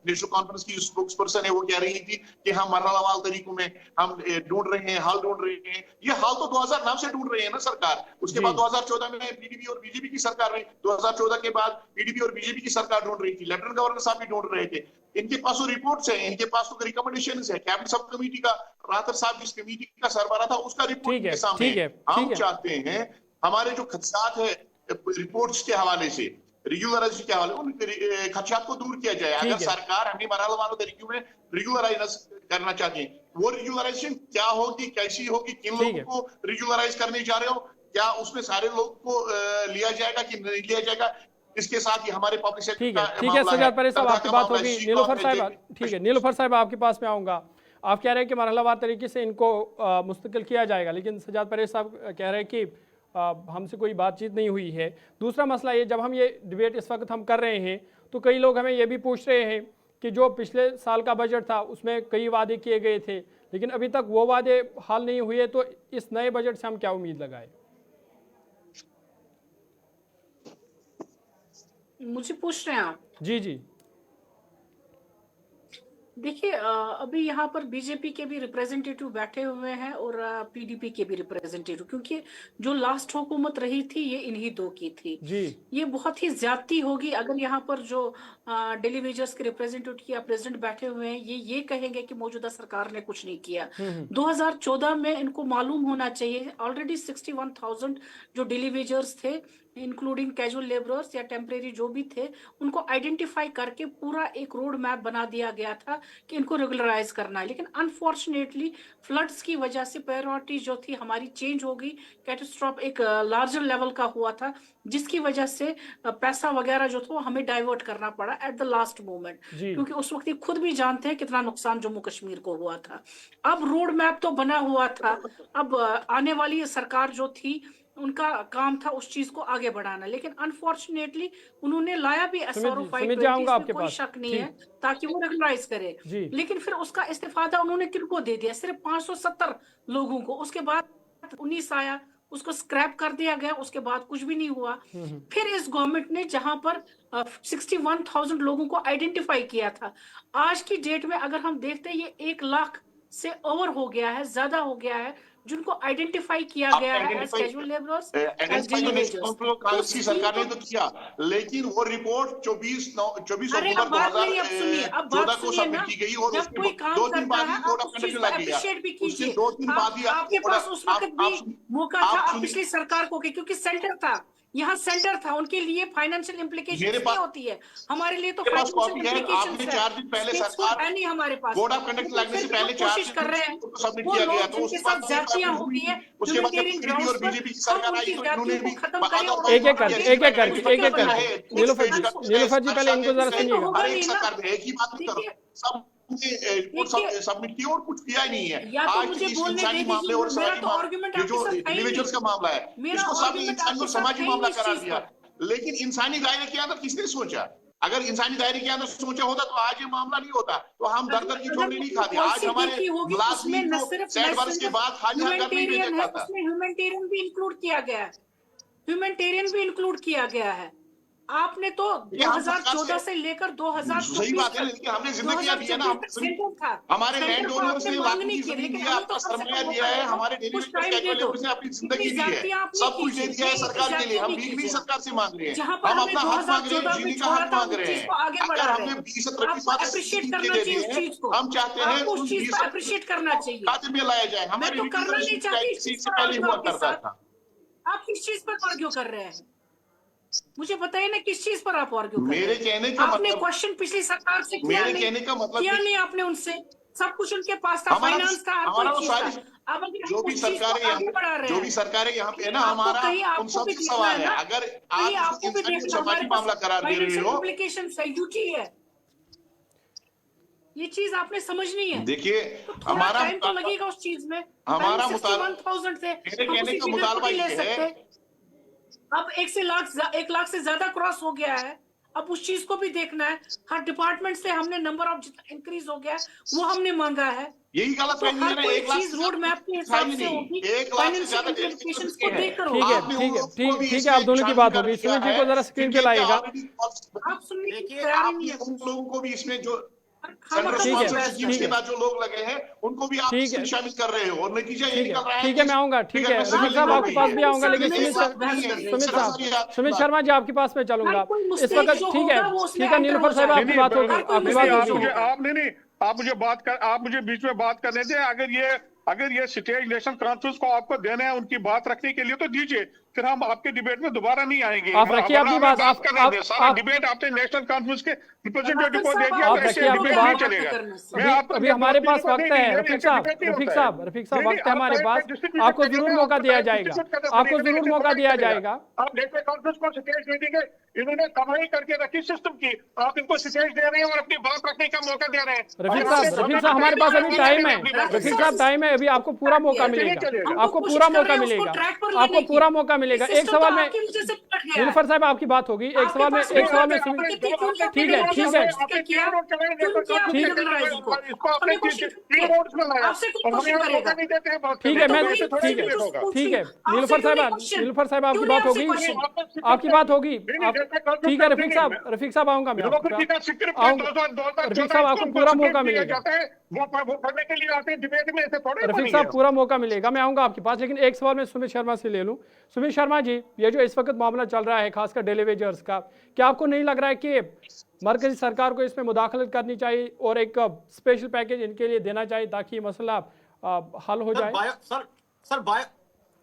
नेशनल कॉन्फ्रेंस की स्पोक्स पर्सन है, वो कह रही थी कि हम मरहलावार तरीकों में हम ढूंढ रहे हैं, हल ढूंढ रहे हैं। ये हल तो 2009 से ढूंढ रहे हैं ना सरकार। उसके बाद 2014 में पीडीपी और बीजेपी की सरकार रही, 2014 के बाद पीडीपी और बीजेपी की सरकार ढूंढ रही थी, लेफ्टिनेंट गवर्नर साहब भी ढूंढ रहे थे। इनके पास तो रिपोर्ट्स है, इनके पास तो रिकमेंडेशन है। कैबिनेट सब कमेटी का राहतर साहब जिस कमेटी का सरबराह था, उसका रिपोर्ट के सामने है। हम चाहते हैं हमारे जो खदशात है रिपोर्ट्स के हवाले से, रेगुलराइजेशन के हवाले, उन खदशात को दूर किया जाए। अगर सरकार हमें मरहलेवार तरीकों में रेगुलराइज करना चाहती है, वो रेगुलराइजेशन क्या होगी, कैसी होगी, किन लोगों को रेगुलराइज करने जा रहे हो, क्या उसमें सारे लोगों को लिया जाएगा कि नहीं लिया जाएगा। इसके साथ ही हमारे पब्लिक सेक्टर ठीक है सजाद परेश साहब, आपकी बात होगी। नीलोफर साहब, ठीक है, नीलोफर साहब आपके पास में आऊंगा। आप कह रहे हैं कि मरहलावार तरीके से इनको मुस्तकिल किया जाएगा, लेकिन सजाद परेश साहब कह रहे हैं कि हमसे कोई बातचीत नहीं हुई है। दूसरा मसला ये, जब हम ये डिबेट इस वक्त हम कर रहे हैं, तो कई लोग हमें ये भी पूछ रहे हैं कि जो पिछले साल का बजट था उसमें कई वादे किए गए थे, लेकिन अभी तक वो वादे हाल नहीं हुए, तो इस नए बजट से हम क्या उम्मीद लगाए? मुझे पूछ रहे हैं आप? जी। देखिए, अभी यहाँ पर बीजेपी के भी रिप्रेजेंटेटिव बैठे हुए हैं और पीडीपी के भी रिप्रेजेंटेटिव, क्योंकि जो लास्ट हुकूमत रही थी ये इन्हीं दो की थी जी। ये बहुत ही ज्यादती होगी अगर यहाँ पर जो डेली वेजर्स के रिप्रेजेंटेटिव या प्रेसिडेंट बैठे हुए हैं ये कहेंगे कि मौजूदा सरकार ने कुछ नहीं किया। 2014 में इनको मालूम होना चाहिए ऑलरेडी 61,000 जो डेली वेजर्स थे, इंक्लूडिंग कैजुअल लेबरर्स या टेम्परेरी जो भी थे, उनको आइडेंटिफाई करके पूरा एक रोड मैप बना दिया गया था कि इनको रेगुलराइज करना है। लेकिन अनफॉर्चुनेटली फ्लड्स की वजह से प्रायोरिटी जो थी हमारी चेंज हो गई, कैटास्ट्रॉफ एक लार्जर लेवल का हुआ था, जिसकी वजह से पैसा वगैरह जो था हमें डाइवर्ट करना पड़ा एट द लास्ट मोमेंट, क्योंकि उस वक्त खुद भी जानते हैं कितना नुकसान जम्मू कश्मीर को हुआ था। अब रोड मैप तो बना हुआ था, अब आने वाली सरकार जो थी उनका काम था उस चीज को आगे बढ़ाना, लेकिन अनफॉर्चुनेटली उन्होंने लाया भी SRO-520, कोई शक नहीं है, ताकि वो रेगुलराइज करे। लेकिन फिर उसका इस्तेफादा उन्होंने किनको दे दिया? सिर्फ 570 लोगों को। उसके बाद 19 आया, उसको स्क्रैप कर दिया गया, उसके बाद कुछ भी नहीं हुआ। फिर इस गवर्नमेंट ने जहां पर 61,000 लोगों को आइडेंटिफाई किया था, आज की डेट में अगर हम देखते हैं ये 1 लाख से ओवर हो गया है, ज्यादा हो गया है, जिनको आइडेंटिफाई किया गया है as casual labourers, as daily wagers. सरकार ने तो किया, लेकिन वो रिपोर्ट 24 अक्टूबर 2014 को सबमिट की गई और जब कोई काम करता है आप उस चीज को अप्रिशिएट भी कीजिए। आपके पास उस वक्त भी मौका था आप पिछली सरकार को, क्योंकि सेंटर था, यहाँ सेंटर था, उनके लिए फाइनेंशियल इम्प्लीकेशन नहीं होती है, हमारे लिए तो फाइनेंशियल इम्प्लीकेशन है। 4 दिन पहले सरकार है नहीं हमारे पास, कोड ऑफ कंडक्ट लगने से पहले कोशिश कर रहे हैं सबमिट किया गया, तो उसके साथ ज्यादतियां हो गई है। उसके बाद पीडीपी और बीजेपी की सरकार आई तो उन्होंने भी एक करके नीलोफर जी पहले इनको जरा सुनिएगा। हर एक सरकार में एक ही बात करो, सब सबमिट किया और कुछ किया ही नहीं है। आज इंसानी मामले और जो इंडिविजुअल्स का मामला है, इसको सब इंसानी और समाजी मामला करार दिया, लेकिन इंसानी दायरे के अंदर किसने सोचा? अगर इंसानी दायरे के अंदर सोचा होता तो आज ये मामला नहीं होता, तो हम दर दर की छोड़ी नहीं खाते। आज हमारे मुलाजिम को 60 वर्ष के बाद खाली हाथ घर नहीं भेजा जाता। ह्यूमैनिटेरियन भी इंक्लूड किया गया है, ह्यूमैनिटेरियन भी इंक्लूड किया गया है। आपने तो 2014 से लेकर 2024 सही बात है, लेकिन हमने जिंदगी दी है ना, हमारे लैंड ओनर्स ने लाखों की जमीन दिया, अपना सरमाया दिया है, हमारे डेली वेजर्स ने अपनी जिंदगी दी है, सब कुछ दे दिया है सरकार के लिए। हम भीख भी सरकार से मांग रहे हैं, हम अपना हक मांग रहे हैं, जीने का हक मांग रहे हैं। अगर हमने 20-25 दे दिए हैं, हम चाहते हैं उस 20 अप्रिशिएट करना चाहिए, खाते में लाया जाए। हमारे सीट से पहले हुआ करता था। आप किस चीज पर आर्ग्यू कर रहे हैं? मुझे बताइए ना, किस चीज पर आप आर्ग्यू कर रहे हैं? मेरे कहने का आपने मतलब, क्वेश्चन पिछली सरकार से किया मेरे कहने का मतलब किया नहीं आपने उनसे। सब कुछ उनके पास था, फाइनेंस का हर हमारा कोई वो चीज सारी था। अब अगर जो हम भी उस चीज को सरकारें आगे बढ़ा यहाँ रहे जो हैं, भी सरकारें यहाँ पे है ना, आपको हमारा कहीं उन आपको भी सबसे देखना सवाल है, ना, अगर कहीं आप आपको भी इंसानी देखना, हमारे समाजी पास मामला करार दे रहे फाइनेंशियल हो, इम्प्लीकेशन है, यूटी है, ये चीज आपने समझनी है। देखिए तो थोड़ा टाइम तो लगेगा उस चीज में। हमारा पहले 61,000 थे, मेरे हम कहने उसी का फिगर को मुतालबा नहीं ले ये है, सकते। अब 1 लाख से ज्यादा क्रॉस हो गया है। अब उस चीज को भी देखना है। हर डिपार्टमेंट से हमने नंबर ऑफ जितना इंक्रीज हो गया है वो हमने मांगा है। यही गलत तो फहमी हर है ना, कोई 1 लाख चीज से रोड मैप के हिसाब से होगी, 1 लाख से फाइनेंशियल ज्यादा इम्प्लीकेशंस डेलीगेशन को है। देखकर ठीक होगा। है, आपने ठीक उन है, लोगों को भी ठीक है, आप इसमें दोनों की शामिल बात कर होगी। दिया सुमित जी है, को जरा स्क्रीन पे जिनके लाइएगा। already आप सुनने की देखिए, तैयार ही आप नहीं है। उन लोगों को भी इसमें जो खामखा सेंट्रल ठीक है, स्पॉन्सरशिप ठीक के है, बाद जो लोग लगे हैं उनको भी आप ठीक इसमें है, शामिल कर रहे हो, और नतीजा ये ठीक निकल है, रहा है ठीक है, कि मैं आऊंगा, ठीक फिगर है। में रफीक स्वेलिंग साहब हो आपके गई पास है। भी आऊंगा, लेकिन एक सुमित बात नहीं है, सुमित सर, साहब, सुमित बात। शर्मा जी आपके पास में हर चलूंगा कोई इस मिस्टेक वक्त। जो ठीक है, होगा वो उसमें ठीक है, एंटर नीलूफर हो साहब जाएगा। आपकी बात होगी, हर कोई आपकी नहीं, बात नहीं, होगी। आप नहीं, आप मुझे आप मुझे बीच में बात करने दें। अगर ये स्टेट नेशनल कॉन्फ्रेंस को आपको देना है उनकी बात रखने के लिए तो दीजिए, फिर हम आपके डिबेट में दोबारा नहीं आएंगे। आप रखिए अपनी बात, आप करने दें। सारा आप डिबेट आपने नेशनल कॉन्फ्रेंस के रिप्रेजेंटेटिव को राफेल दे साहब, दिया, आप तो ऐसे रखिए अपनी डिबेट बात। नहीं चलेगा। अभी हमारे पास वक्त है। रफीक साहब, वक्त है हमारे पास, आपको जरूर मौका दिया जाएगा, आपको जरूर मौका दिया जाएगा। आप नेशनल कॉन्फ्रेंस को स्टेज नहीं देंगे। इन्होंने कमाई करके रखी सिस्टम की, आप इनको स्टेज दे रहे हैं और अपनी बात रखने का मौका दे रहे हैं। रफीक साहब, हमारे पास अभी टाइम है। रफीक साहब, टाइम है, अभी आपको पूरा मौका मिलेगा, आपको पूरा मौका मिलेगा, आपको पूरा मौका मिलेगा। एक सवाल में नीलूफर साहब आपकी बात होगी, एक सवाल में ठीक है, ठीक है, ठीक है, मैं ठीक है, नीलूफर साहब आपकी बात होगी, आपकी बात होगी। ठीक है, रफीक साहब आऊंगा मैं, रफीक साहब आपको पूरा मौका मिलेगा, वो पढ़ने के लिए आते हैं डिबेट में, ऐसे थोड़े रफीक साहब पूरा मौका मिलेगा, मैं आऊंगा आपके पास। लेकिन एक सवाल मैं सुमित शर्मा से ले लूं। सुमित शर्मा जी, ये जो इस वक्त मामला चल रहा है खासकर डेली वेजर्स का, क्या आपको नहीं लग रहा है कि मरकजी सरकार को इसमें मुदाखलत करनी चाहिए और एक स्पेशल पैकेज इनके लिए देना चाहिए ताकि मसला हल हो जाए?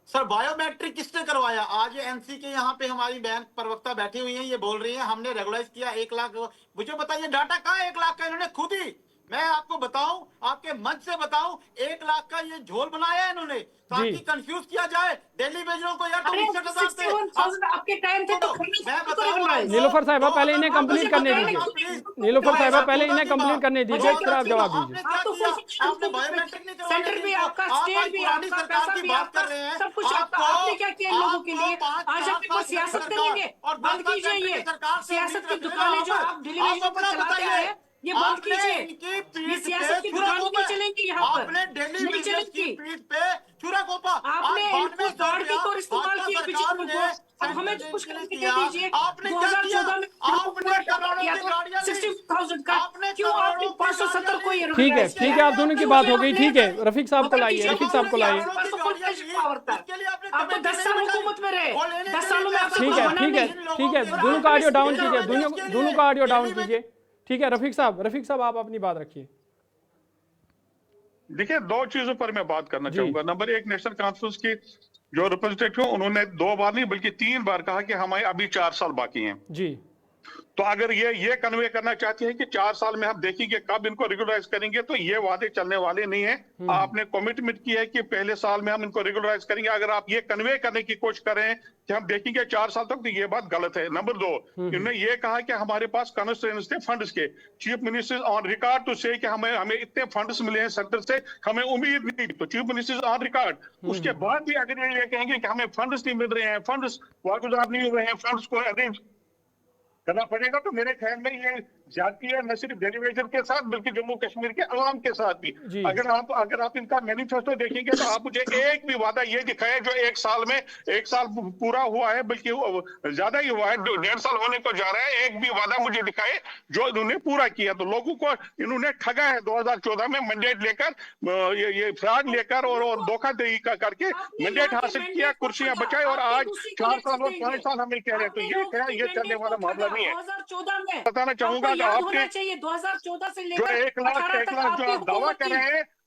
सर बायोमेट्रिक किसने करवाया? आज ये एनसी के यहाँ पे हमारी बैंक प्रवक्ता बैठी हुई हैं, ये बोल रही हैं हमने रेगुलाइज किया 1 लाख। मुझे बताइए डाटा कहाँ है 1 लाख का? इन्होंने खुद ही, मैं आपको बताऊं, आपके मंच से बताऊं, 1 लाख का ये झोल बनाया है इन्होंने ताकि कंफ्यूज किया जाए डेली वेजरों को। यार आपके टाइम थे तो मैं बताऊं, नीलूफर साहिबा पहले इन्हें कंप्लीट करने दीजिए, नीलूफर साहिबा पहले इन्हें कंप्लीट करने दीजिए, फिर आप जवाब दीजिए। आपने बायोमेट्रिक नहीं करवाया, सेंटर भी आपका, स्टेट भी आपका, सरकार की बात कर रहे हैं, सब कुछ आपका। आपने क्या किया इन लोगों के लिए? आज आप इनको सियासत करेंगे? बंद कीजिए ये सियासत की दुकानें जो आप डिलीवरी पर चलाते हैं, ये बंद कीजिए। ये सियासत की दुकान नहीं चलेंगी यहाँ पर, आपने डेली नहीं चलेंगी। पीठ पे चूरा गोपा, आपने इनको गाड़ के तौर इस्तेमाल किया बीजेपी को। अब हमें तो कुछ करके दे दीजिए। आपने 2014 में आपने 60,000 का, क्यों आपने 570 को ये ठीक है, ठीक है, आप दोनों की बात हो गई। ठीक है, रफीक साहब को लाइए, रफीक साहब को लाइए। आप तो 10 साल हुकूमत में रहे, 10 सालों में आपसे ठीक है, ठीक है, ठीक है, दोनों का ऑडियो डाउन कीजिए, दोनों का ऑडियो डाउन कीजिए। ठीक है, रफीक साहब आप अपनी बात रखिए। देखिए, 2 चीजों पर मैं बात करना चाहूंगा। नंबर 1, नेशनल कॉन्फ्रेंस की जो रिप्रेजेंटेटिव, उन्होंने 2 बार नहीं बल्कि 3 बार कहा कि हमें अभी 4 साल बाकी हैं। जी, तो अगर ये कन्वे करना चाहते हैं कि 4 साल में हम देखेंगे कब इनको रेगुलराइज करेंगे, तो ये वादे चलने वाले नहीं है। आपने कमिटमेंट किया है कि पहले साल में हम इनको रेगुलराइज करेंगे। अगर आप ये कन्वे करने की कोशिश कर रहे हैं कि हम देखेंगे 4 साल तक, तो ये बात गलत है। नंबर 2, इन्होंने ये कहा कि हमारे पास कंस्ट्रेंट्स थे फंड्स के। Chief minister on record to say कि हमें इतने फंड्स मिले हैं सेंटर से, हमें उम्मीद नहीं। तो चीफ मिनिस्टर ऑन रिकॉर्ड, उसके बाद भी अगर ये कहेंगे कि हमें फंड्स नहीं मिल रहे हैं, फंड्स वागुजार नहीं हो रहे हैं, फंड्स को अरेंज करना पड़ेगा, तो मेरे ख्याल में ये जाती है न सिर्फ डेलीवेजन के साथ बल्कि जम्मू कश्मीर के अवाम के साथ भी। अगर आप इनका मैनिफेस्टो देखेंगे तो आप मुझे एक भी वादा ये दिखाए जो 1 साल में 1 साल पूरा हुआ है, बल्कि ज्यादा ही हुआ है, 1.5 साल होने को जा रहा है। एक भी वादा मुझे दिखाए जो इन्होंने पूरा किया। तो लोगों को इन्होंने ठगा है 2014 में मैंडेट लेकर, ये फ्रॉड लेकर और धोखाधड़ी करके मैंडेट हासिल किया, कुर्सियां बचाई, और आज 4 साल और 5 साल हमें कह रहे हैं। तो ये चलने वाला मामला नहीं है। 2014 में बताना चाहूंगा कि आपने 2014 से जो लेकर 1 लाख जो आप दावा कर रहे हैं,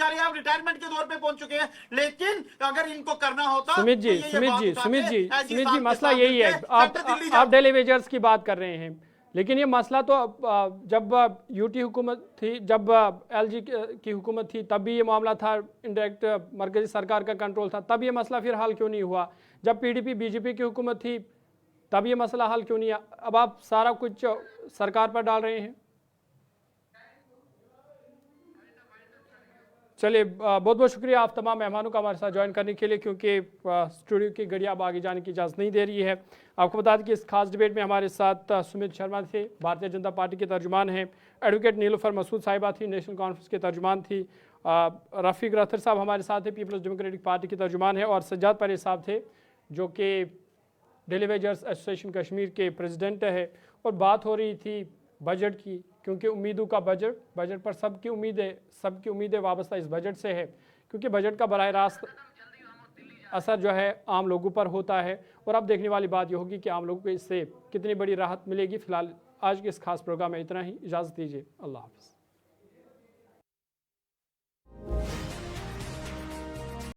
बेचारे आप रिटायरमेंट के दौर पे पहुंच चुके हैं, लेकिन अगर इनको करना होता सुमित जी, तो ये बात उठाते, सुमित जी, साहब मसला के यही है, सामने थे, आप डेली वेजर्स की बात कर रहे हैं, लेकिन ये मसला तो जब यूटी हुकूमत थी, जब एलजी की हुकूमत थी, तब भी ये मामला था, इंडायरेक्ट मरकजी सरकार का कंट्रोल था, तब ये मसला फिर हल क्यों नहीं हुआ? जब पीडीपी बीजेपी की हुकूमत थी तब ये मसला हल क्यों नहीं? अब आप सारा कुछ सरकार पर डाल रहे हैं। चलिए, बहुत बहुत शुक्रिया आप तमाम मेहमानों का हमारे साथ ज्वाइन करने के लिए, क्योंकि स्टूडियो की घड़ी अब आगे जाने की इजाज़त नहीं दे रही है। आपको बता दें कि इस खास डिबेट में हमारे साथ सुमित शर्मा थे, भारतीय जनता पार्टी के तर्जुमान हैं, एडवोकेट नीलूफर मसूद साहिबा थी, नेशनल कॉन्फ्रेंस के तर्जुमान थी, रफ़ीक रथर साहब हमारे साथ थे, पीपल्स डेमोक्रेटिक पार्टी के तर्जुमान है, और सज्जाद परेज साहब थे जो कि डेली वेजर्स एसोसिएशन कश्मीर के प्रेसिडेंट है। और बात हो रही थी बजट की, क्योंकि उम्मीदों का बजट पर सबकी उम्मीदें वाबस्ता इस बजट से है, क्योंकि बजट का बराह रास्त असर जो है आम लोगों पर होता है। और अब देखने वाली बात यह होगी कि आम लोगों को इससे कितनी बड़ी राहत मिलेगी। फिलहाल आज के इस खास प्रोग्राम में इतना ही, इजाज़त दीजिए, अल्लाह हाफ़िज़।